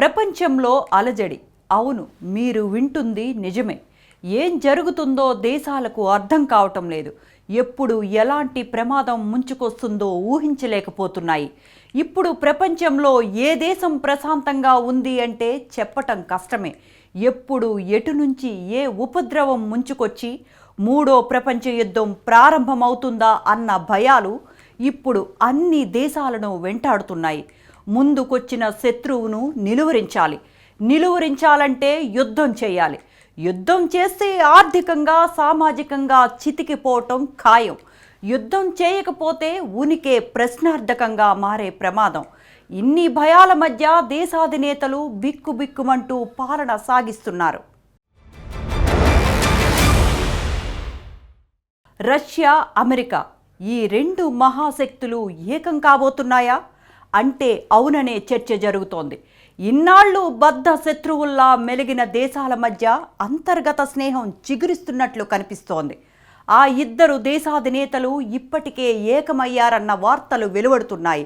ప్రపంచంలో అలజడి. అవును, మీరు వింటుంది నిజమే. ఏం జరుగుతుందో దేశాలకు అర్థం కావటం లేదు. ఎప్పుడు ఎలాంటి ప్రమాదం ముంచుకొస్తుందో ఊహించలేకపోతున్నాయి. ఇప్పుడు ప్రపంచంలో ఏ దేశం ప్రశాంతంగా ఉంది అంటే చెప్పటం కష్టమే. ఎప్పుడు ఎటు నుంచి ఏ ఉపద్రవం ముంచుకొచ్చి మూడో ప్రపంచ యుద్ధం ప్రారంభమవుతుందా అన్న భయాలు ఇప్పుడు అన్ని దేశాలను వెంటాడుతున్నాయి. ముందుకొచ్చిన శత్రువును నిలువరించాలంటే యుద్ధం చేయాలి. యుద్ధం చేస్తే ఆర్థికంగా సామాజికంగా చితికిపోవటం ఖాయం. యుద్ధం చేయకపోతే ఉనికే ప్రశ్నార్థకంగా మారే ప్రమాదం. ఇన్ని భయాల మధ్య దేశాధినేతలు బిక్కుబిక్కుమంటూ పాలన సాగిస్తున్నారు. రష్యా, అమెరికా ఈ రెండు మహాశక్తులు ఏకం కాబోతున్నాయా అంటే అవుననే చర్చ జరుగుతోంది. ఇన్నాళ్ళు బద్ధ శత్రువుల్లా మెలిగిన దేశాల మధ్య అంతర్గత స్నేహం చిగురిస్తున్నట్లు కనిపిస్తోంది. ఆ ఇద్దరు దేశాధినేతలు ఇప్పటికే ఏకమయ్యారన్న వార్తలు వెలువడుతున్నాయి.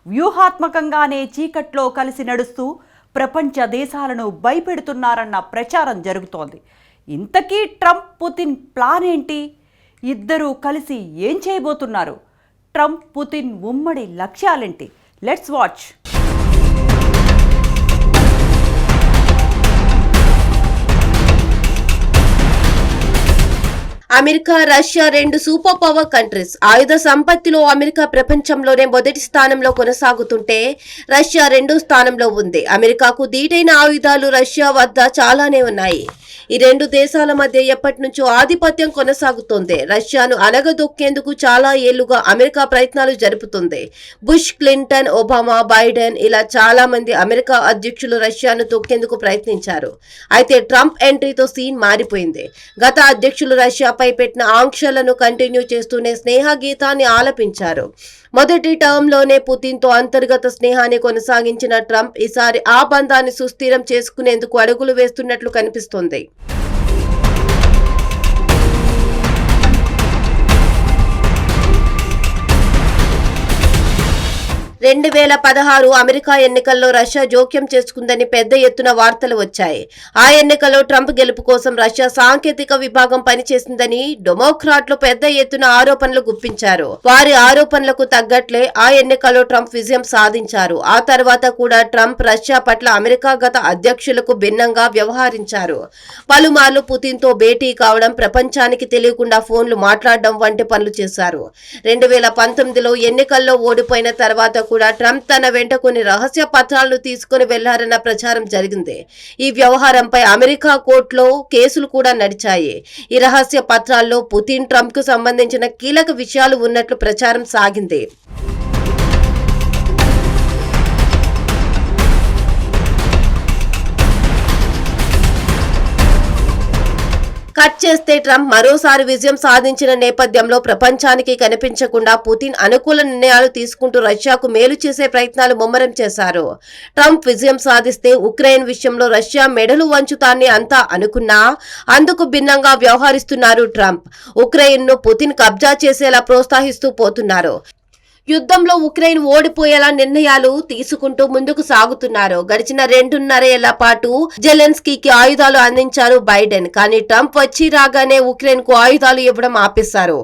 వ్యూహాత్మకంగానే చీకట్లో కలిసి నడుస్తూ ప్రపంచ దేశాలను భయపెడుతున్నారన్న ప్రచారం జరుగుతోంది. ఇంతకీ ట్రంప్, పుతిన్ ప్లాన్ ఏంటి? ఇద్దరూ కలిసి ఏం చేయబోతున్నారు? ట్రంప్, పుతిన్ ఉమ్మడి లక్ష్యాలేంటి? Let's watch. అమెరికా, రష్యా రెండు సూపర్ పవర్ కంట్రీస్. ఆయుధ సంపత్తిలో అమెరికా ప్రపంచంలోనే మొదటి స్థానంలో కొనసాగుతుంటే రష్యా రెండో స్థానంలో ఉంది. అమెరికాకు దీటైన ఆయుధాలు రష్యా వద్ద చాలానే ఉన్నాయి. ఈ రెండు దేశాల మధ్య ఎప్పటి నుంచో ఆధిపత్యం కొనసాగుతోంది. రష్యాను అణగదొక్కేందుకు చాలా ఏళ్లుగా అమెరికా ప్రయత్నాలు జరుపుతుంది. బుష్, క్లింటన్, ఒబామా, బైడెన్ ఇలా చాలా మంది అమెరికా అధ్యక్షులు రష్యాను తొక్కేందుకు ప్రయత్నించారు. అయితే ట్రంప్ ఎంట్రీతో సీన్ మారిపోయింది. గత అధ్యక్షులు రష్యాపై పెట్టిన ఆంక్షలను కంటిన్యూ చేస్తూనే స్నేహ గీతాన్ని ఆలపించారు. మొదటి టర్మ్లోనే పుతిన్తో అంతర్గత స్నేహాన్ని కొనసాగించిన ట్రంప్ ఈసారి ఆ బంధాన్ని సుస్థిరం చేసుకునేందుకు అడుగులు వేస్తున్నట్లు కనిపిస్తోంది. 2016 అమెరికా ఎన్నికల్లో రష్యా జోక్యం చేసుకుందని పెద్ద ఎత్తున వార్తలు వచ్చాయి. ఆ ఎన్నికల్లో ట్రంప్ గెలుపు కోసం రష్యా సాంకేతిక విభాగం పనిచేసిందని డెమోక్రాట్లు పెద్ద ఎత్తున ఆరోపణలు గుప్పించారు. వారి ఆరోపణలకు తగ్గట్లే ఆ ఎన్నికల్లో ట్రంప్ విజయం సాధించారు. ఆ తర్వాత కూడా ట్రంప్ రష్యా పట్ల అమెరికా గత అధ్యక్షులకు భిన్నంగా వ్యవహరించారు. పలుమార్లు పుతిన్తో భేటీ కావడం, ప్రపంచానికి తెలియకుండా ఫోన్లు మాట్లాడడం వంటి పనులు చేశారు. 2019లో ఎన్నికల్లో ఓడిపోయిన తర్వాత కూడా ట్రంప్ తన వెంట కొన్ని రహస్య పత్రాలను తీసుకుని వెళ్లారన్న ప్రచారం జరిగింది. ఈ వ్యవహారంపై అమెరికా కోర్టులో కేసులు కూడా నడిచాయి. ఈ రహస్య పత్రాల్లో పుతిన్, ట్రంప్ కు సంబంధించిన కీలక విషయాలు ఉన్నట్లు ప్రచారం సాగింది. కట్ చేస్తే ట్రంప్ మరోసారి విజయం సాధించిన నేపథ్యంలో ప్రపంచానికి కనిపించకుండా పుతిన్ అనుకూల నిర్ణయాలు తీసుకుంటూ రష్యాకు మేలు చేసే ప్రయత్నాలు ముమ్మరం చేశారు. ట్రంప్ విజయం సాధిస్తే ఉక్రెయిన్ విషయంలో రష్యా మెడలు వంచుతాన్ని అంతా అనుకున్నా అందుకు భిన్నంగా వ్యవహరిస్తున్నారు ట్రంప్. ఉక్రెయిన్ను పుతిన్ కబ్జా చేసేలా ప్రోత్సహిస్తూ పోతున్నారు. యుద్ధంలో ఉక్రెయిన్ ఓడిపోయేలా నిర్ణయాలు తీసుకుంటూ ముందుకు సాగుతున్నారు. గడిచిన 2.5 ఏళ్ల పాటు జెలెన్స్కీకి ఆయుధాలు అందించారు బైడెన్. కానీ ట్రంప్ వచ్చి రాగానే ఉక్రెయిన్ కు ఆయుధాలు ఇవ్వడం ఆపేశారు.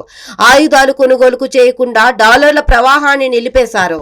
ఆయుధాలు కొనుగోలుకు చేయకుండా డాలర్ల ప్రవాహాన్ని నిలిపేశారు.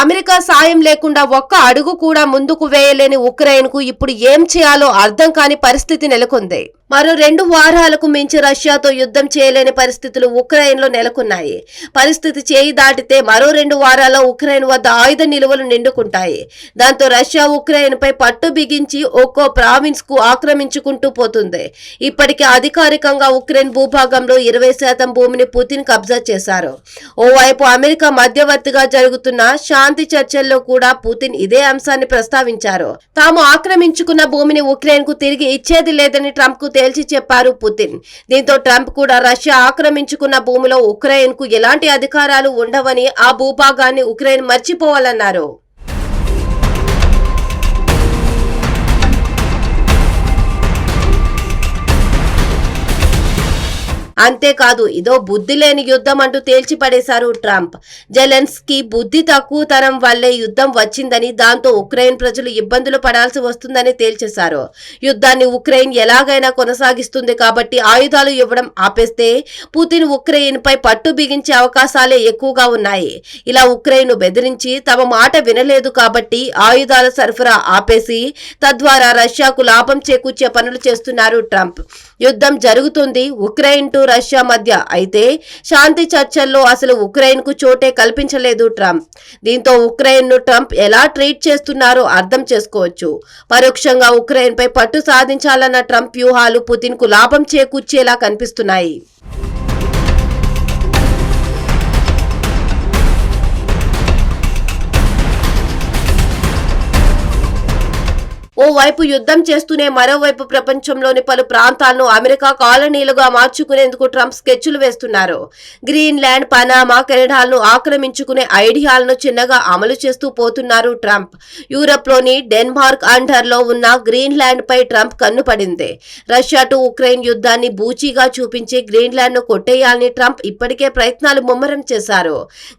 అమెరికా సాయం లేకుండా ఒక్క అడుగు కూడా ముందుకు వేయలేని ఉక్రెయిన్ కు ఇప్పుడు ఏం చేయాలో అర్థం కాని పరిస్థితి నెలకొంది. మరో 2 వారాలకు మించి రష్యాతో యుద్ధం చేయలేని పరిస్థితులు ఉక్రెయిన్ లో నెలకొన్నాయి. పరిస్థితి చేయి దాటితే మరో 2 వారాల్లో ఉక్రెయిన్ వద్ద ఆయుధ నిలువలు నిండుకుంటాయి. దాంతో రష్యా ఉక్రెయిన్ పై పట్టు బిగించి ఒక్కో ప్రావిన్స్ కు ఆక్రమించుకుంటూ పోతుంది. ఇప్పటికే అధికారికంగా ఉక్రెయిన్ భూభాగంలో 20% భూమిని పుతిన్ కబ్జా చేశారు. ఓవైపు అమెరికా మధ్యవర్తిగా జరుగుతున్న శాంతి చర్చల్లో కూడా పుతిన్ ఇదే అంశాన్ని ప్రస్తావించారు. తాము ఆక్రమించుకున్న భూమిని ఉక్రెయిన్ కు తిరిగి ఇచ్చేది లేదని ట్రంప్ కు తేల్చి చెప్పారు పుతిన్. దీంతో ట్రంప్ కూడా రష్యా ఆక్రమించుకున్న భూమిలో ఉక్రెయిన్ కు ఎలాంటి అధికారాలు ఉండవని, ఆ భూభాగాన్ని ఉక్రెయిన్ మర్చిపోవాలన్నారు. అంతేకాదు ఇదో బుద్ధి లేని యుద్ధం అంటూ తేల్చిపడేశారు ట్రంప్. జెలెన్స్కీ బుద్ధి తక్కువతనం వల్లే యుద్ధం వచ్చిందని, దాంతో ఉక్రెయిన్ ప్రజలు ఇబ్బందులు పడాల్సి వస్తుందని తేల్చేశారు. యుద్ధాన్ని ఉక్రెయిన్ ఎలాగైనా కొనసాగిస్తుంది కాబట్టి ఆయుధాలు ఇవ్వడం ఆపేస్తే పుతిన్ ఉక్రెయిన్ పై పట్టు బిగించే అవకాశాలే ఎక్కువగా ఉన్నాయి. ఇలా ఉక్రెయిన్ బెదిరించి తమ మాట వినలేదు కాబట్టి ఆయుధాల సరఫరా ఆపేసి తద్వారా రష్యాకు లాభం చేకూర్చే పనులు చేస్తున్నారు ట్రంప్. యుద్ధం జరుగుతుంది ఉక్రెయిన్ టు రష్యా మధ్య, అయితే శాంతి చర్చల్లో అసలు ఉక్రెయిన్ కు చోటే కల్పించలేదు ట్రంప్. దీంతో ఉక్రెయిన్ ను ట్రంప్ ఎలా ట్రీట్ చేస్తున్నారో అర్థం చేసుకోవచ్చు. పరోక్షంగా ఉక్రెయిన్ పై పట్టు సాధించాలన్న ట్రంప్ వ్యూహాలు పుతిన్ కు లాభం చేకూర్చేలా కనిపిస్తున్నాయి. ఓవైపు యుద్ధం చేస్తూనే మరోవైపు ప్రపంచంలోని పలు ప్రాంతాలను అమెరికా కాలనీలుగా మార్చుకునేందుకు ట్రంప్ స్కెచ్లు వేస్తున్నారు. గ్రీన్లాండ్, పనామా, కెనడాలను ఆక్రమించుకునే ఐడియాలను చిన్నగా అమలు చేస్తూ పోతున్నారు ట్రంప్. యూరప్ లోని డెన్మార్క్ అండర్లో ఉన్న గ్రీన్లాండ్ పై ట్రంప్ కన్ను పడింది. రష్యా టు ఉక్రెయిన్ యుద్ధాన్ని బూచీగా చూపించి గ్రీన్లాండ్ ను కొట్టేయాలని ట్రంప్ ఇప్పటికే ప్రయత్నాలు ముమ్మరం చేశారు.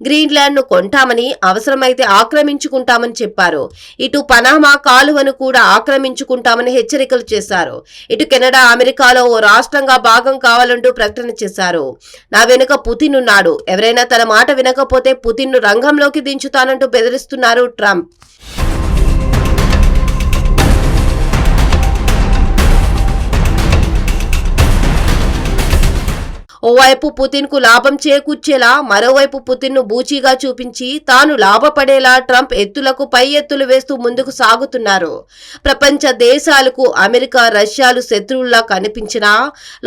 గ్రీన్లాండ్ ను కొంటామని, అవసరమైతే ఆక్రమించుకుంటామని చెప్పారు. ఇటు పనామా కాలువను కూడా ఆక్రమించుకుంటామని హెచ్చరికలు చేశారు. ఇటు కెనడా అమెరికాలో ఓ రాష్ట్రంగా భాగం కావాలంటూ ప్రకటన చేశారు. నా వెనుక పుతిన్ ఉన్నాడు, ఎవరైనా తన మాట వినకపోతే పుతిన్ ను రంగంలోకి దించుతానంటూ బెదిరిస్తున్నారు ట్రంప్. ఓవైపు పుతిన్ కు లాభం చేకూర్చేలా, మరోవైపు పుతిన్ ను బూచీగా చూపించి తాను లాభపడేలా ట్రంప్ ఎత్తులకు పై ఎత్తులు వేస్తూ ముందుకు సాగుతున్నారు. ప్రపంచ దేశాలకు అమెరికా, రష్యాలు శత్రువుల్లా కనిపించినా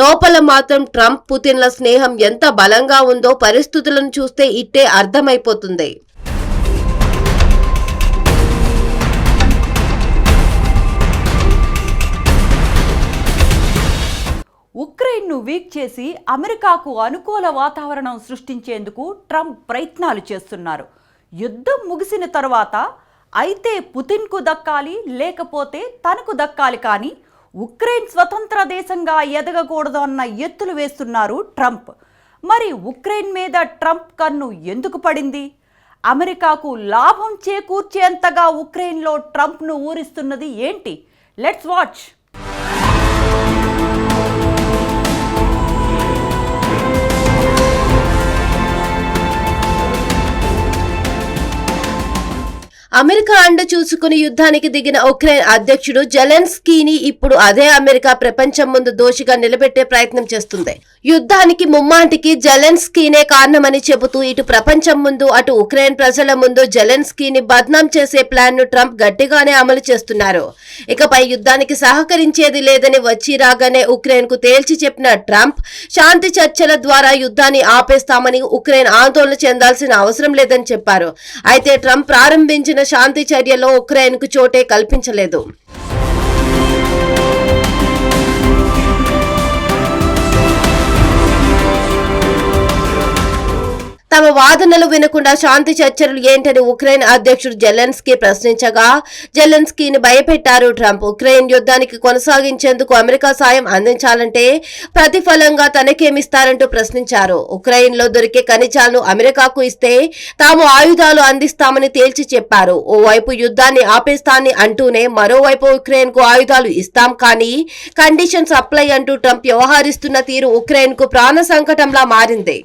లోపల మాత్రం ట్రంప్, పుతిన్ల స్నేహం ఎంత బలంగా ఉందో పరిస్థితులను చూస్తే ఇట్టే అర్థమైపోతుంది. ఉక్రెయిన్ను వీక్ చేసి అమెరికాకు అనుకూల వాతావరణం సృష్టించేందుకు ట్రంప్ ప్రయత్నాలు చేస్తున్నారు. యుద్ధం ముగిసిన తరువాత అయితే పుతిన్కు దక్కాలి, లేకపోతే తనకు దక్కాలి, కానీ ఉక్రెయిన్ స్వతంత్ర దేశంగా ఎదగకూడదు అన్న ఎత్తులు వేస్తున్నారు ట్రంప్. మరి ఉక్రెయిన్ మీద ట్రంప్ కన్ను ఎందుకు పడింది? అమెరికాకు లాభం చేకూర్చేంతగా ఉక్రెయిన్లో ట్రంప్ను ఊరిస్తున్నది ఏంటి? Let's watch. అమెరికా అండ చూసుకుని యుద్ధానికి దిగిన ఉక్రెయిన్ అధ్యక్షుడు జెలెన్స్కీని ఇప్పుడు అదే అమెరికా ప్రపంచం ముందు దోషిగా నిలబెట్టే ప్రయత్నం చేస్తుంది. యుద్ధానికి ముమ్మాటికి జెలెన్స్కీనే కారణమని చెబుతూ ఇటు ప్రపంచం ముందు, అటు ఉక్రెయిన్ ప్రజల ముందు జెలెన్స్కీని బద్నాం చేసే ప్లాన్ ను ట్రంప్ గట్టిగానే అమలు చేస్తున్నారు. ఇకపై యుద్ధానికి సహకరించేది లేదని వచ్చి రాగానే ఉక్రెయిన్ కు తేల్చి చెప్పిన ట్రంప్, శాంతి చర్చల ద్వారా యుద్ధాన్ని ఆపేస్తామని, ఉక్రెయిన్ ఆందోళన చెందాల్సిన అవసరం లేదని చెప్పారు. అయితే ట్రంప్ ప్రారంభించిన శాంతి చర్యలో ఉక్రెయిన్ కు చోటే కల్పించలేదు. తమ వాదనలు వినకుండా శాంతి చర్చలు ఏంటని ఉక్రెయిన్ అధ్యక్షుడు జెలెన్స్కీ ప్రశ్నించగా జెలెన్స్కీని భయపెట్టారు ట్రంప్. ఉక్రెయిన్ యుద్ధానికి కొనసాగించేందుకు అమెరికా సాయం అందించాలంటే ప్రతిఫలంగా తనకేమిస్తారంటూ ప్రశ్నించారు. ఉక్రెయిన్ లో దొరికే ఖనిజాలను అమెరికాకు ఇస్తే తాము ఆయుధాలు అందిస్తామని తేల్చి చెప్పారు. ఓవైపు యుద్ధాన్ని ఆపేస్తానని అంటూనే మరోవైపు ఉక్రెయిన్ కు ఆయుధాలు ఇస్తాం కానీ కండిషన్స్ అప్లై అంటూ ట్రంప్ వ్యవహరిస్తున్న తీరు ఉక్రెయిన్ కు ప్రాణ సంకటంలా మారింది.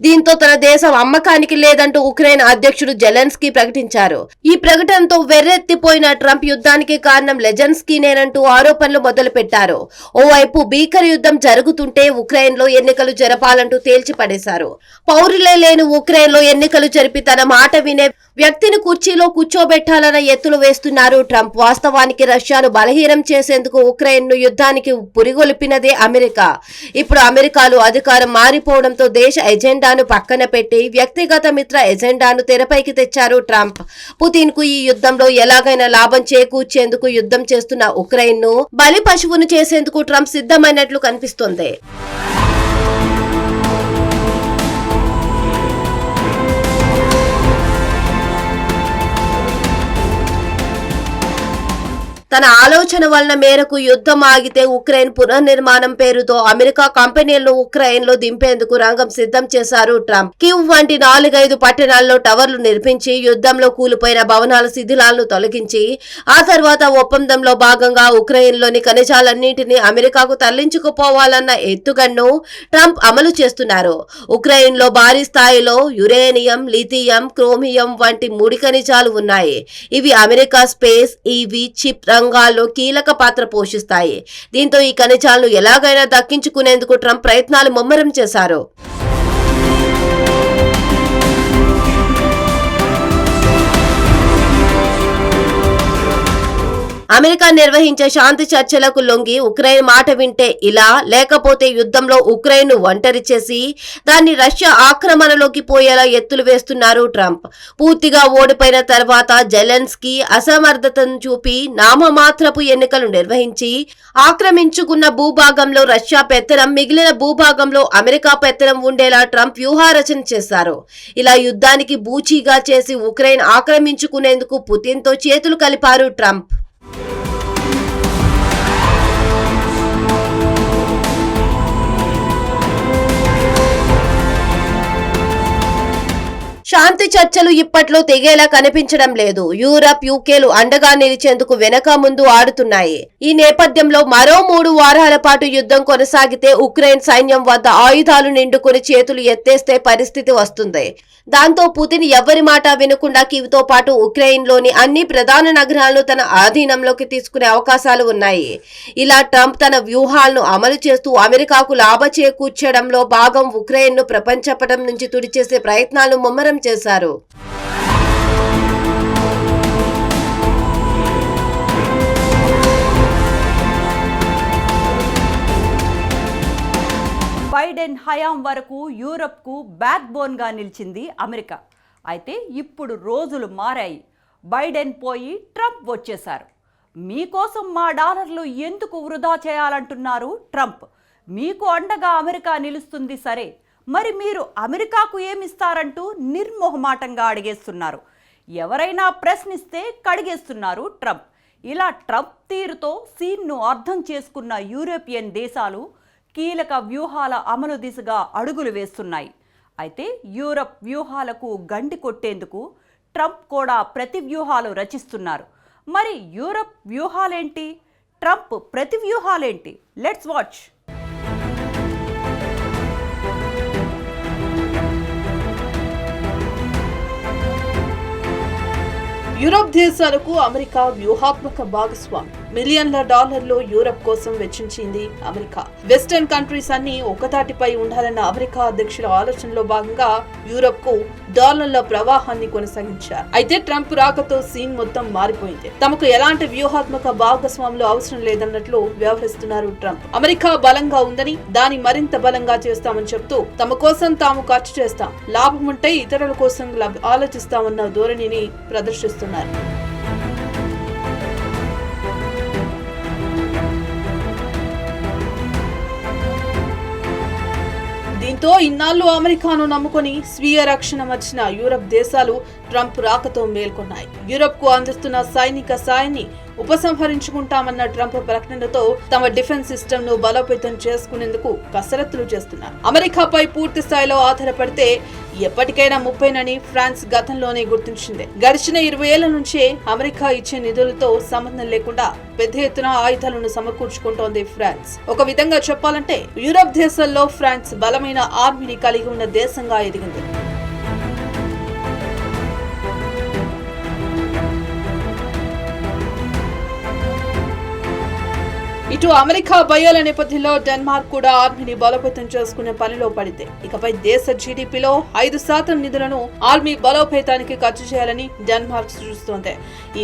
దీంతో తన దేశం అమ్మకానికి లేదంటూ ఉక్రెయిన్ అధ్యక్షుడు జెలెన్స్కీ ప్రకటించారు. ఈ ప్రకటనతో వెర్రెత్తిపోయిన ట్రంప్ యుద్ధానికి కారణం లెజెన్స్కీనేనంటూ ఆరోపణలు మొదలుపెట్టారు. ఓవైపు భీకర యుద్ధం జరుగుతుంటే ఉక్రెయిన్ లో ఎన్నికలు జరపాలంటూ తేల్చి పడేశారు. పౌరులే లేని ఉక్రెయిన్ లో ఎన్నికలు జరిపి తన మాట వినే వ్యక్తిని కుర్చీలో కూర్చోబెట్టాలన్న ఎత్తులు వేస్తున్నారు ట్రంప్. వాస్తవానికి రష్యాను బలహీనం చేసేందుకు ఉక్రెయిన్ ను యుద్ధానికి పురిగొల్పినదే అమెరికా. ఇప్పుడు అమెరికాలో అధికారం మారిపోవడంతో దేశ ఎజెండాను పక్కన పెట్టి వ్యక్తిగత మిత్ర ఎజెండాను తెరపైకి తెచ్చారు ట్రంప్. పుతిన్ కు ఈ యుద్ధంలో ఎలాగైనా లాభం చేకూర్చేందుకు యుద్ధం చేస్తున్న ఉక్రెయిన్ ను బలి పశువును చేసేందుకు ట్రంప్ సిద్ధమైనట్లు కనిపిస్తోంది. తన ఆలోచన వలన మేరకు యుద్ధం ఆగితే ఉక్రెయిన్ పునర్నిర్మాణం పేరుతో అమెరికా కంపెనీలను ఉక్రెయిన్ లో దింపేందుకు రంగం సిద్ధం చేశారు ట్రంప్. కీవ్ వంటి 4-5 పట్టణాల్లో టవర్లు నిర్మించి యుద్ధంలో కూలిపోయిన భవనాల శిథిలాలను తొలగించి ఆ తర్వాత ఒప్పందంలో భాగంగా ఉక్రెయిన్ లోని ఖనిజాలన్నింటినీ అమెరికాకు తరలించుకుపోవాలన్న ఎత్తుగడను ట్రంప్ అమలు చేస్తున్నారు. ఉక్రెయిన్ లో భారీ స్థాయిలో యురేనియం, లిథియం, క్రోమియం వంటి ముడి ఖనిజాలు ఉన్నాయి. ఇవి అమెరికా స్పేస్, ఈవీ, చిప్ రంగాల్లో కీలక పాత్ర పోషిస్తాయి. దీంతో ఈ ఖనిజాలను ఎలాగైనా దక్కించుకునేందుకు ట్రంప్ ప్రయత్నాలు ముమ్మరం చేశారు. అమెరికా నిర్వహించే శాంతి చర్చలకు లొంగి ఉక్రెయిన్ మాట వింటే ఇలా, లేకపోతే యుద్ధంలో ఉక్రెయిన్ ను ఒంటరి చేసి దాన్ని రష్యా ఆక్రమణలోకి పోయేలా ఎత్తులు వేస్తున్నారు ట్రంప్. పూర్తిగా ఓడిపోయిన తర్వాత జెలెన్స్కీ అసమర్థతను చూపి నామమాత్రపు ఎన్నికలు నిర్వహించి ఆక్రమించుకున్న భూభాగంలో రష్యా పెత్తనం, మిగిలిన భూభాగంలో అమెరికా పెత్తనం ఉండేలా ట్రంప్ వ్యూహారచన చేశారు. ఇలా యుద్ధానికి బూచీగా చేసి ఉక్రెయిన్ ఆక్రమించుకునేందుకు పుతిన్తో చేతులు కలిపారు ట్రంప్. శాంతి చర్చలు ఇప్పట్లో తెగేలా కనిపించడం లేదు. యూరప్, యూకేలు అండగా నిలిచేందుకు వెనక ముందు ఆడుతున్నాయి. ఈ నేపథ్యంలో మరో 3 వారాల పాటు యుద్ధం కొనసాగితే ఉక్రెయిన్ సైన్యం వద్ద ఆయుధాలు నిండుకుని చేతులు ఎత్తేస్తే పరిస్థితి వస్తుంది. దాంతో పుతిన్ ఎవరి మాట వినకుండా కీవ్తో పాటు ఉక్రెయిన్ లోని అన్ని ప్రధాన నగరాలను తన ఆధీనంలోకి తీసుకునే అవకాశాలు ఉన్నాయి. ఇలా ట్రంప్ తన వ్యూహాలను అమలు చేస్తూ అమెరికాకు లాభ చేకూర్చడంలో భాగం ఉక్రెయిన్ ను ప్రపంచపటం నుంచి తుడిచేసే ప్రయత్నాలు ముమ్మరం చేశారు. బైడెన్ హయాం వరకు యూరప్కు బ్యాక్ బోన్గా నిలిచింది అమెరికా. అయితే ఇప్పుడు రోజులు మారాయి. బైడెన్ పోయి ట్రంప్ వచ్చేశారు. మీకోసం మా డాలర్లు ఎందుకు వృధా చేయాలంటున్నారు ట్రంప్. మీకు అండగా అమెరికా నిలుస్తుంది సరే, మరి మీరు అమెరికాకు ఏమిస్తారంటూ నిర్మోహమాటంగా అడిగేస్తున్నారు. ఎవరైనా ప్రశ్నిస్తే కడిగేస్తున్నారు ట్రంప్. ఇలా ట్రంప్ తీరుతో సీన్ను అర్థం చేసుకున్న యూరోపియన్ దేశాలు కీలక వ్యూహాల అమలు దిశగా అడుగులు వేస్తున్నాయి. అయితే యూరప్ వ్యూహాలకు గండి కొట్టేందుకు ట్రంప్ కూడా ప్రతి వ్యూహాలు రచిస్తున్నారు. మరి యూరప్ వ్యూహాలేంటి, ట్రంప్ ప్రతి వ్యూహాలేంటి? Let's watch. యూరప్ దేశాలకు అమెరికా వ్యూహాత్మక భాగస్వామి. మిలియన్ల డాలర్లు యూరప్ కోసం వెచ్చించింది అమెరికా. వెస్టర్న్ కంట్రీస్ అన్ని ఒకతాటిపై ఉండాలన్న అమెరికా అధ్యక్షుల ఆలోచనలో భాగంగా యూరప్ కు డాలర్ల ప్రవాహాన్ని కొనసాగించారు. అయితే ట్రంప్ రాకతో సీన్ మొత్తం మారిపోయింది. తమకు ఎలాంటి వ్యూహాత్మక భాగస్వాములు అవసరం లేదన్నట్లు వ్యవహరిస్తున్నారు ట్రంప్. అమెరికా బలంగా ఉందని, దాన్ని మరింత బలంగా చేస్తామని చెప్తూ తమ కోసం తాము ఖర్చు చేస్తాం, లాభం ఉంటే ఇతరుల కోసం ఆలోచిస్తామన్న ధోరణిని ప్రదర్శిస్తున్నారు. దీంతో ఇన్నాళ్లు అమెరికాను నమ్ముకొని స్వీయ రక్షణ మర్చిన యూరప్ దేశాలు ట్రంప్ రాకతో మేల్కొన్నాయి. యూరప్ కు అందిస్తున్న సైనిక సాయాన్ని ఉపసంహరించుకుంటామన్న ట్రంప్ ప్రకటనతో తమ డిఫెన్స్ సిస్టమ్ ను బలోపేతం చేసుకునేందుకు కసరత్తులు చేస్తున్నారు. అమెరికాపై పూర్తి స్థాయిలో ఆధారపడితే ఎప్పటికైనా ముప్పైనని ఫ్రాన్స్ గతంలోనే గుర్తించింది. గడిచిన 20 ఏళ్ల నుంచే అమెరికా ఇచ్చే నిధులతో సంబంధం లేకుండా పెద్ద ఎత్తున ఆయుధాలను సమకూర్చుకుంటోంది ఫ్రాన్స్. ఒక విధంగా చెప్పాలంటే యూరప్ దేశాల్లో ఫ్రాన్స్ బలమైన ఆర్మీని కలిగి ఉన్న దేశంగా ఎదిగింది. ఇటు అమెరికా భయాల నేపథ్యంలో డెన్మార్క్ కూడా ఆర్మీని బలోపేతం చేసుకునే పనిలో పడింది. ఇకపై దేశ జీడీపీలో 5% నిధులను ఆర్మీ బలోపేతానికి ఖర్చు చేయాలని డెన్మార్క్ సూచిస్తోంది.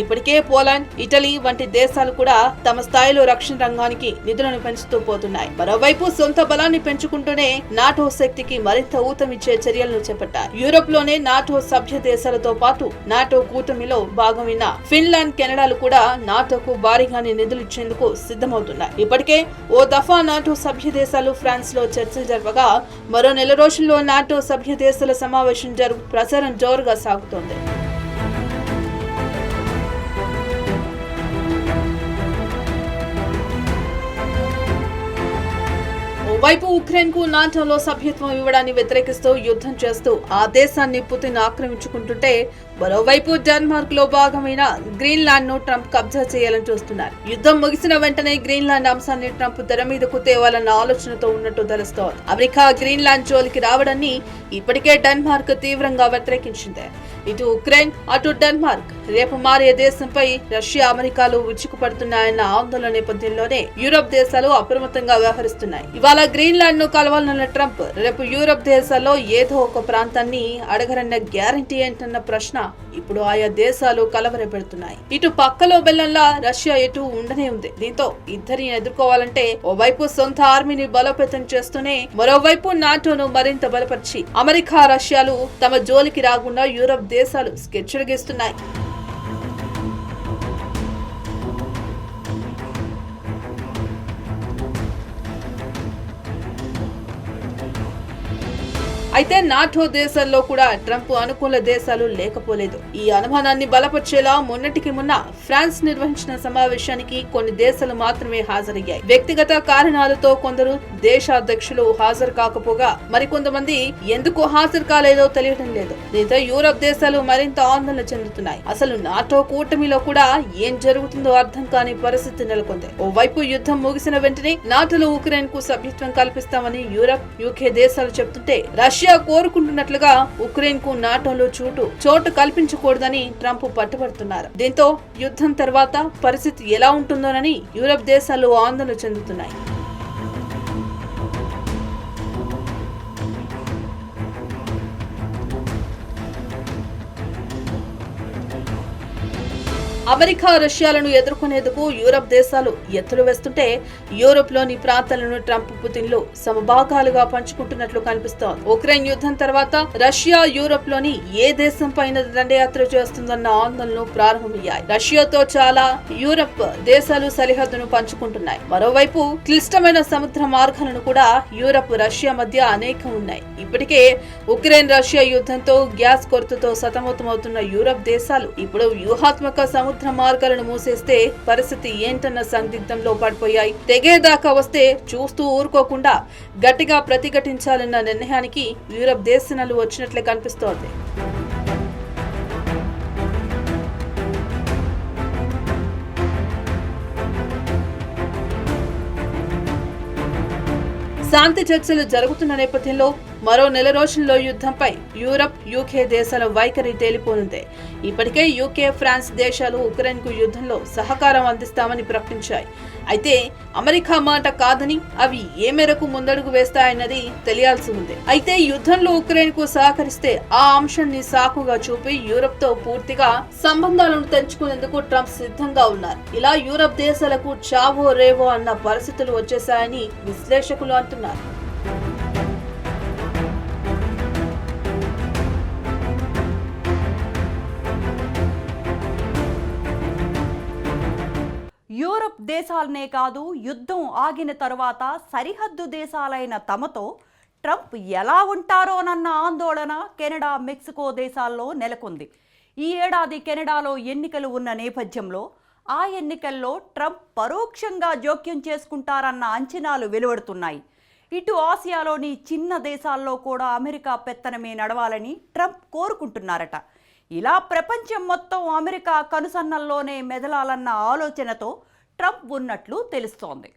ఇప్పటికే పోలాండ్, ఇటలీ వంటి దేశాలు కూడా తమ స్థాయిలో రక్షణ రంగానికి నిధులను పెంచుతూ పోతున్నాయి. మరోవైపు సొంత బలాన్ని పెంచుకుంటూనే నాటో శక్తికి మరింత ఊతమిచ్చే చర్యలను చేపట్టారు. యూరోప్ లోనే నాటో సభ్య దేశాలతో పాటు నాటో కూటమిలో భాగమైన ఫిన్లాండ్, కెనడాలు కూడా నాటోకు భారీగానే నిధులు ఇచ్చేందుకు సిద్ధమవుతున్నాయి. ఇప్పటికే ఓ దఫా నాటో సభ్య దేశాలు ఫ్రాన్స్ లో చర్చలు జరపగా మరో నెల రోజుల్లో నాటో సభ్య దేశాల సమావేశం ప్రచారం జోరుగా సాగుతోంది. ఓవైపు ఉక్రెయిన్ కు నాటోలో సభ్యత్వం ఇవ్వడాన్ని వ్యతిరేకిస్తూ యుద్ధం చేస్తూ ఆ దేశాన్ని పుతిన్ ఆక్రమించుకుంటుంటే, మరోవైపు డెన్మార్క్ లో భాగమైన గ్రీన్లాండ్ ను ట్రంప్ కబ్జా చేయాలని చూస్తున్నారు. యుద్ధం ముగిసిన వెంటనే గ్రీన్లాండ్ అంశాన్ని ట్రంప్ తెర మీదకు తేవాలన్న ఆలోచనతో ఉన్నట్టు తెలుస్తోంది. అమెరికా గ్రీన్లాండ్ జోలికి రావడాన్ని ఇప్పటికే డెన్మార్క్ తీవ్రంగా వ్యతిరేకించింది. ఇటు ఉక్రెయిన్, అటు డెన్మార్క్ రేపు మారే దేశంపై రష్యా, అమెరికాలు విరుచుకుపడుతున్నాయన్న ఆందోళన నేపథ్యంలోనే యూరప్ దేశాలు అప్రమత్తంగా వ్యవహరిస్తున్నాయి. ఇవాళ గ్రీన్లాండ్ ను కలవాలన్న ట్రంప్ రేపు యూరప్ దేశాల్లో ఏదో ఒక ప్రాంతాన్ని అడగరన్న గ్యారంటీ ఏంటన్న ప్రశ్న ఇప్పుడు ఆయా దేశాలు కలవరపెడుతున్నాయి. ఇటు పక్కలో బెల్లంలా రష్యా ఎటు ఉండనే ఉంది. దీంతో ఇద్దరిని ఎదుర్కోవాలంటే ఓవైపు సొంత ఆర్మీని బలోపేతం చేస్తూనే మరోవైపు నాటోను మరింత బలపరిచి అమెరికా, రష్యాలు తమ జోలికి రాకుండా యూరప్ దేశాలు స్కెచ్లు గీస్తున్నాయి. అయితే నాటో దేశాల్లో కూడా ట్రంప్ అనుకూల దేశాలు లేకపోలేదు. ఈ అనుమానాన్ని బలపరిచేలా మొన్నటికి మొన్న ఫ్రాన్స్ నిర్వహించిన సమావేశానికి కొన్ని దేశాలు మాత్రమే హాజరయ్యాయి. వ్యక్తిగత కారణాలతో కొందరు దేశాధ్యక్షులు హాజరు కాకపోగా మరికొంతమంది ఎందుకు హాజరు కాలేదో తెలియడం లేదు. దీంతో యూరప్ దేశాలు మరింత ఆందోళన చెందుతున్నాయి. అసలు నాటో కూటమిలో కూడా ఏం జరుగుతుందో అర్థం కాని పరిస్థితి నెలకొంది. ఓవైపు యుద్ధం ముగిసిన వెంటనే నాటోలో ఉక్రెయిన్ కు సభ్యత్వం కల్పిస్తామని యూరప్, యూకే దేశాలు చెబుతుంటే, రష్యా కోరుకుంటున్నట్లుగా ఉక్రెయిన్ కు నాటోలో చోటు కల్పించకూడదని ట్రంప్ పట్టుబడుతున్నారు. దీంతో యుద్ధం తర్వాత పరిస్థితి ఎలా ఉంటుందోనని యూరప్ దేశాలు ఆందోళన చెందుతున్నాయి. అమెరికా, రష్యాలను ఎదుర్కొనేందుకు యూరప్ దేశాలు ఎత్తులు వేస్తుంటే, యూరోప్ లోని ప్రాంతాలను ట్రంప్, పుతిన్లు సమభాగాలుగా పంచుకుంటున్నట్లు కనిపిస్తోంది. ఉక్రెయిన్ యుద్ధం తర్వాత రష్యా యూరోప్ లోని ఏ దేశం పైన దండయాత్ర చేస్తుందన్న ఆందోళనలు ప్రారంభమయ్యాయి. రష్యాతో చాలా యూరప్ దేశాలు సరిహద్దును పంచుకుంటున్నాయి. మరోవైపు క్లిష్టమైన సముద్ర మార్గాలను కూడా యూరప్, రష్యా మధ్య అనేకం ఉన్నాయి. ఇప్పటికే ఉక్రెయిన్, రష్యా యుద్ధంతో గ్యాస్ కొరతతో సతమతమవుతున్న యూరప్ దేశాలు ఇప్పుడు వ్యూహాత్మక సముద్ర మార్గాలను మూసేస్తే పరిస్థితి ఏంటన్న సందిగ్ధంలో పడిపోయాయి. తెగేదాకా వస్తే చూస్తూ ఊరుకోకుండా గట్టిగా ప్రతిఘటించాలన్న నిర్ణయానికి యూరప్ దేశాలు వచ్చినట్లే కనిపిస్తోంది. శాంతి చర్చలు జరుగుతున్న నేపథ్యంలో మరో నెల రోజుల్లో యుద్ధంపై యూరప్, యూకే దేశాల వైఖరి తేలిపోనుంది. ఇప్పటికే యూకే, ఫ్రాన్స్ దేశాలు ఉక్రెయిన్ కు యుద్ధంలో సహకారం అందిస్తామని ప్రకటించాయి. అయితే అమెరికా మాట కాదని అవి ఏ మేరకు ముందడుగు వేస్తాయన్నది తెలియాల్సి ఉంది. అయితే యుద్ధంలో ఉక్రెయిన్ కు సహకరిస్తే ఆ అంశాన్ని సాకుగా చూపి యూరప్ తో పూర్తిగా సంబంధాలను తెంచుకునేందుకు ట్రంప్ సిద్ధంగా ఉన్నారు. ఇలా యూరప్ దేశాలకు చావో రేవో అన్న పరిస్థితులు వచ్చేశాయని విశ్లేషకులు అంటున్నారు. యూరప్ దేశాలనే కాదు, యుద్ధం ఆగిన తరువాత సరిహద్దు దేశాలైన తమతో ట్రంప్ ఎలా ఉంటారోనన్న ఆందోళన కెనడా, మెక్సికో దేశాల్లో నెలకొంది. ఈ ఏడాది కెనడాలో ఎన్నికలు ఉన్న నేపథ్యంలో ఆ ఎన్నికల్లో ట్రంప్ పరోక్షంగా జోక్యం చేసుకుంటారన్న అంచనాలు వెలువడుతున్నాయి. ఇటు ఆసియాలోని చిన్న దేశాల్లో కూడా అమెరికా పెత్తనమే నడవాలని ట్రంప్ కోరుకుంటున్నారట. ఇలా ప్రపంచం మొత్తం అమెరికా కనుసన్నల్లోనే మెదలాలన్న ఆలోచనతో ట్రంప్ ఉన్నట్లు తెలుస్తోంది.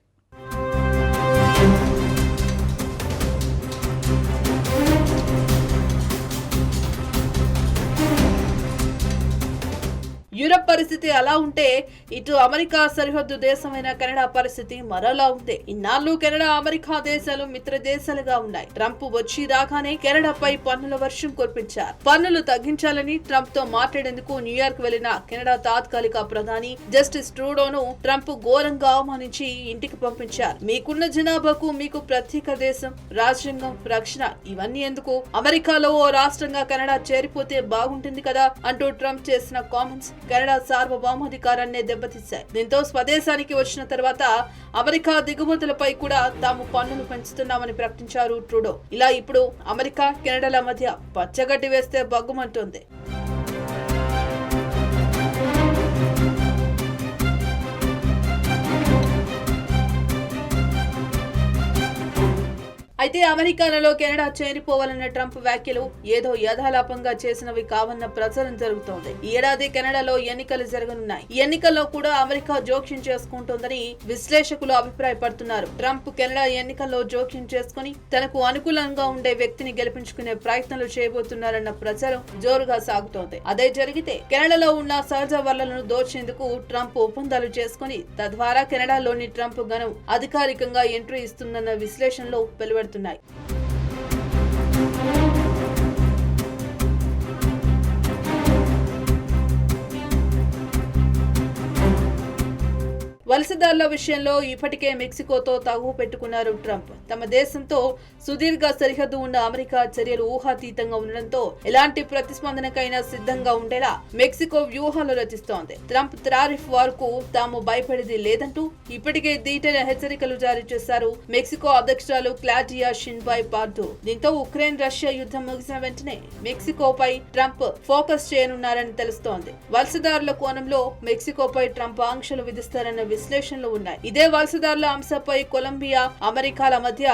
యూరప్ పరిస్థితి అలా ఉంటే, ఇటు అమెరికా సరిహద్దు దేశమైన కెనడా పరిస్థితి మరోలా ఉంది. ఇన్నాళ్ళు కెనడా, అమెరికా దేశాలు మిత్ర దేశాలుగా ఉన్నాయి. ట్రంప్ వచ్చి రాగానే కెనడాపై పన్నుల వర్షం కురిపించారు. పన్నులు తగ్గించాలని ట్రంప్ తో మాట్లాడేందుకు న్యూయార్క్ వెళ్లిన కెనడా తాత్కాలిక ప్రధాని జస్టిన్ ట్రూడోను ట్రంప్ ఘోరంగా అవమానించి ఇంటికి పంపించారు. మీకున్న జనాభాకు మీకు ప్రత్యేక దేశం, రాజ్యాంగం, రక్షణ ఇవన్నీ ఎందుకు? అమెరికాలో ఓ రాష్ట్రంగా కెనడా చేరిపోతే బాగుంటుంది కదా అంటూ ట్రంప్ చేసిన కామెంట్స్ కెనడా సార్వభౌమాధికారాన్ని దెబ్బతీశాయి. దీంతో స్వదేశానికి వచ్చిన తర్వాత అమెరికా దిగుమతులపై కూడా తాము పన్నులు పెంచుతున్నామని ప్రకటించారు ట్రూడో. ఇలా ఇప్పుడు అమెరికా, కెనడాల మధ్య పచ్చగడ్డి వేస్తే బగ్గుమంటోంది. అయితే అమెరికాలో కెనడా చేరిపోవాలన్న ట్రంప్ వ్యాఖ్యలు ఏదో యథాలాపంగా చేసినవి కావన్న ప్రచారం జరుగుతోంది. ఈ ఏడాది కెనడాలో ఎన్నికలు జరగనున్నాయి. ఈ ఎన్నికల్లో కూడా అమెరికా జోక్యం చేసుకుంటోందని విశ్లేషకులు అభిప్రాయపడుతున్నారు. ట్రంప్ కెనడా ఎన్నికల్లో జోక్యం చేసుకుని తనకు అనుకూలంగా ఉండే వ్యక్తిని గెలిపించుకునే ప్రయత్నాలు చేయబోతున్నారన్న ప్రచారం జోరుగా సాగుతోంది. అదే జరిగితే కెనడాలో ఉన్న సహజ వనరులను దోచేందుకు ట్రంప్ ఒప్పందాలు చేసుకుని తద్వారా కెనడాలోని ట్రంప్ గణం అధికారికంగా ఎంట్రీ ఇస్తుందన్న విశ్లేషణలు వెలువడుతున్నాయి. వలసదారుల విషయంలో ఇప్పటికే మెక్సికోతో తగువ పెట్టుకున్నారు ట్రంప్. తమ దేశంతో సుదీర్ఘ సరిహద్దు ఉన్న అమెరికా చర్యలు ఊహాతీతంగా ఉండడంతో ఎలాంటి ప్రతిస్పందనకైనా సిద్ధంగా ఉండేలా మెక్సికో వ్యూహాలు రచిస్తోంది. ట్రంప్ టారిఫ్ వార్కు తాము భయపడేది లేదంటూ ఇప్పటికే దీటైన హెచ్చరికలు జారీ చేశారు మెక్సికో అధ్యక్షురాలు క్లాడియా షిన్బాయ్ పార్డో. దీంతో ఉక్రెయిన్ రష్యా యుద్ధం ముగిసిన వెంటనే మెక్సికోపై ట్రంప్ ఫోకస్ చేయనున్నారని తెలుస్తోంది. వలసదారుల కోణంలో మెక్సికోపై ట్రంప్ ఆంక్షలు విధిస్తారన్న విశ్లేషణలు ఉన్నాయి. ఇదే వలసదారుల అంశంపై కొలంబియా అమెరికాల మధ్య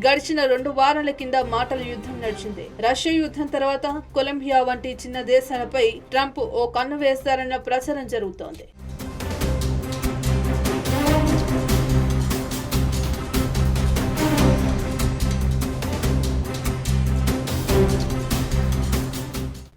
గడిచిన 2 వారాల కింద మాటల యుద్ధం నడిచింది. రష్యా యుద్ధం తర్వాత కొలంబియా వంటి చిన్న దేశాలపై ట్రంప్ ఓ కన్ను వేస్తారన్న ప్రచారం జరుగుతోంది.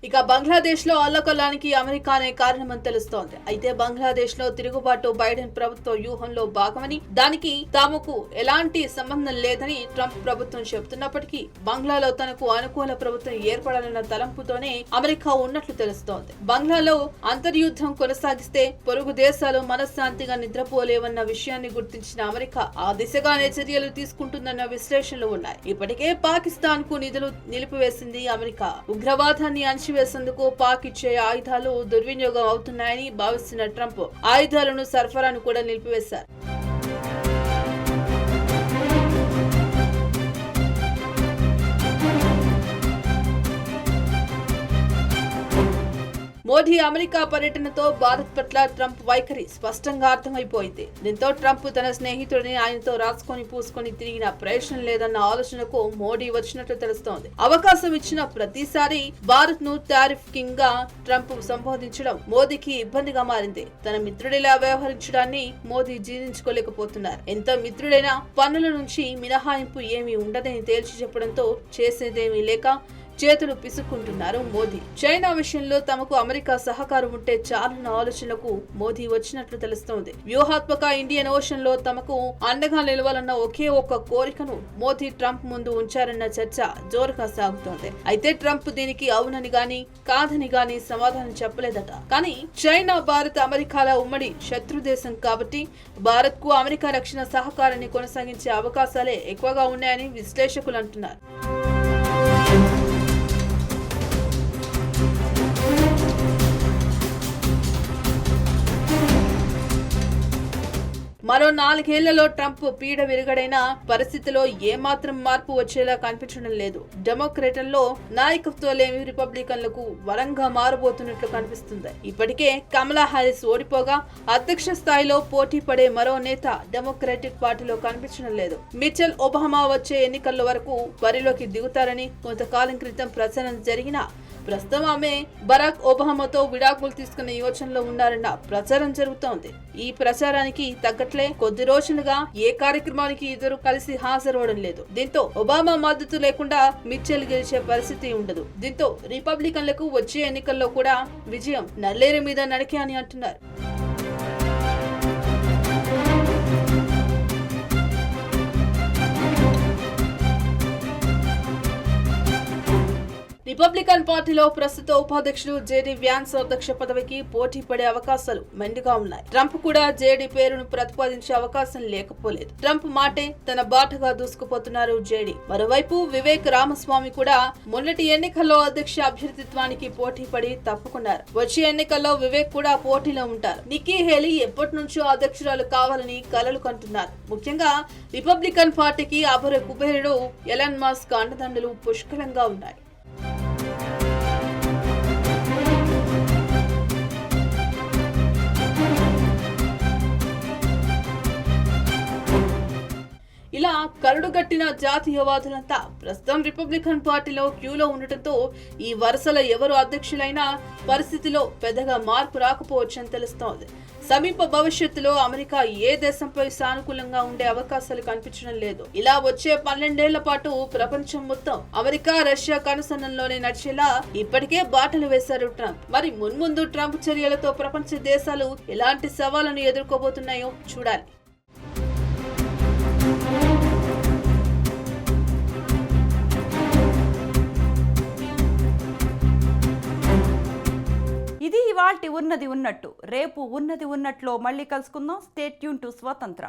ఇక బంగ్లాదేశ్ లో అల్లకల్లానికి అమెరికానే కారణమని తెలుస్తోంది. అయితే బంగ్లాదేశ్ లో తిరుగుబాటు బైడెన్ ప్రభుత్వ వ్యూహంలో భాగమని దానికి తాముకు ఎలాంటి సంబంధం లేదని ట్రంప్ ప్రభుత్వం చెబుతున్నప్పటికీ బంగ్లాలో తనకు అనుకూల ప్రభుత్వం ఏర్పడాలన్న తలంపుతోనే అమెరికా ఉన్నట్లు తెలుస్తోంది. బంగ్లాలో అంతర్యుద్ధం కొనసాగిస్తే పొరుగు దేశాలు మనశ్శాంతిగా నిద్రపోలేవన్న విషయాన్ని గుర్తించిన అమెరికా ఆ దిశగానే చర్యలు తీసుకుంటుందన్న విశ్లేషణలు ఉన్నాయి. ఇప్పటికే పాకిస్తాన్ కు నిధులు నిలిపివేసింది అమెరికా. ఉగ్రవాదాన్ని వేసేందుకు పాక్ ఇచ్చే ఆయుధాలు దుర్వినియోగం అవుతున్నాయని భావిస్తున్న ట్రంప్ ఆయుధాలను సరఫరాను కూడా నిలిపివేశారు. మోదీ అమెరికా పర్యటనతో భారత్ పట్ల ట్రంప్ వైఖరి స్పష్టంగా అర్థమైపోయింది. దీంతో ట్రంప్ తన స్నేహితుడిని ఆయనతో రాసుకొని పూసుకొని తిరిగిన ప్రయోజనం లేదన్న ఆలోచనకు మోడీ వచ్చినట్లు తెలుస్తోంది. అవకాశం ఇచ్చిన ప్రతిసారి భారత్ ను టారిఫ్ కింగ్ గా ట్రంప్ సంబోధించడం మోదీకి ఇబ్బందిగా మారింది. తన మిత్రుడిలా వ్యవహరించడాన్ని మోదీ జీర్ణించుకోలేకపోతున్నారు. ఎంత మిత్రుడైనా పన్నుల నుంచి మినహాయింపు ఏమీ ఉండదని తేల్చి చెప్పడంతో చేసేదేమీ లేక చేతులు పిసుక్కుంటున్నారు మోదీ. చైనా విషయంలో తమకు అమెరికా సహకారం ఉంటే చాలన్న ఆలోచనకు మోదీ వచ్చినట్లు తెలుస్తోంది. వ్యూహాత్మక ఇండియన్ ఓషన్ లో తమకు అండగా నిలవాలన్న ఒకే ఒక్క కోరికను మోదీ ట్రంప్ ముందు ఉంచారన్న చర్చ జోరుగా సాగుతోంది. అయితే ట్రంప్ దీనికి అవునని గాని కాదని గాని సమాధానం చెప్పలేదట. కానీ చైనా భారత్ అమెరికాల ఉమ్మడి శత్రు దేశం కాబట్టి భారత్ కు అమెరికా రక్షణ సహకారాన్ని కొనసాగించే అవకాశాలే ఎక్కువగా ఉన్నాయని విశ్లేషకులు అంటున్నారు. మరో 4 ఏళ్లలో ట్రంప్ పీడ విరుగడైన పరిస్థితిలో ఏమాత్రం మార్పు వచ్చేలా కనిపించడం లేదు. డెమోక్రేట్లలో నాయకత్వాలేమి రిపబ్లికన్లకు వరంగా మారబోతున్నట్లు కనిపిస్తుంది. ఇప్పటికే కమలా హారిస్ ఓడిపోగా అధ్యక్ష స్థాయిలో పోటీ పడే మరో నేత డెమోక్రాటిక్ పార్టీలో కనిపించడం లేదు. మిచెల్ ఒబామా వచ్చే ఎన్నికల వరకు బరిలోకి దిగుతారని కొంతకాలం క్రితం ప్రచారం జరిగినా ప్రస్తుతం ఆమె బరాక్ ఒబామాతో విడాకులు తీసుకునే యోచనలో ఉన్నారన్న ప్రచారం జరుగుతోంది. ఈ ప్రచారానికి తగ్గట్లే కొద్ది రోజులుగా ఏ కార్యక్రమానికి ఇద్దరు కలిసి హాజరవడం లేదు. దీంతో ఒబామా మద్దతు లేకుండా మిచెల్ గెలిచే పరిస్థితి ఉండదు. దీంతో రిపబ్లికన్లకు వచ్చే ఎన్నికల్లో కూడా విజయం నల్లేరు మీద నడికే అని అంటున్నారు. రిపబ్లికన్ పార్టీలో ప్రస్తుత ఉపాధ్యక్షుడు జేడీ వ్యాన్స్ అధ్యక్ష పదవికి పోటీ పడే అవకాశాలు మెండుగా ఉన్నాయి. ట్రంప్ కూడా జేడీ పేరును ప్రతిపాదించే అవకాశం లేకపోలేదు. ట్రంప్ మాటే తన బాటగా దూసుకుపోతున్నారు జేడీ. మరోవైపు వివేక్ రామస్వామి కూడా మొన్నటి ఎన్నికల్లో అధ్యక్ష అభ్యర్థిత్వానికి పోటీ పడి తప్పుకున్నారు. వచ్చే ఎన్నికల్లో వివేక్ కూడా పోటీలో ఉంటారు. నిక్కీ హేలీ ఎప్పటి నుంచో అధ్యక్షురాలు కావాలని కలలు కంటున్నారు. ముఖ్యంగా రిపబ్లికన్ పార్టీకి అపర కుబేరుడు ఎలన్ మస్క్ అండదండలు పుష్కలంగా ఉన్నాయి. ఇలా కరుడుగట్టిన జాతీయవాదులంతా ప్రస్తుతం రిపబ్లికన్ పార్టీలో క్యూలో ఉండటంతో ఈ వరుసలో ఎవరు అధ్యక్షులైనా పరిస్థితిలో పెద్దగా మార్పు రాకపోవచ్చని తెలుస్తోంది. సమీప భవిష్యత్తులో అమెరికా ఏ దేశంపై సానుకూలంగా ఉండే అవకాశాలు కనిపించడం లేదు. ఇలా వచ్చే 12 ఏళ్ల పాటు ప్రపంచం మొత్తం అమెరికా రష్యా కనుసన్నల్లోనే నడిచేలా ఇప్పటికే బాటలు వేశారు ట్రంప్. మరి మున్ముందు ట్రంప్ చర్యలతో ప్రపంచ దేశాలు ఎలాంటి సవాళ్లను ఎదుర్కోబోతున్నాయో చూడాలి. ఇది ఇవాల్టి ఉన్నది ఉన్నట్టు. రేపు ఉన్నది ఉన్నట్లో మళ్ళీ కలుసుకుందాం. స్టే ట్యూన్ టు స్వతంత్ర.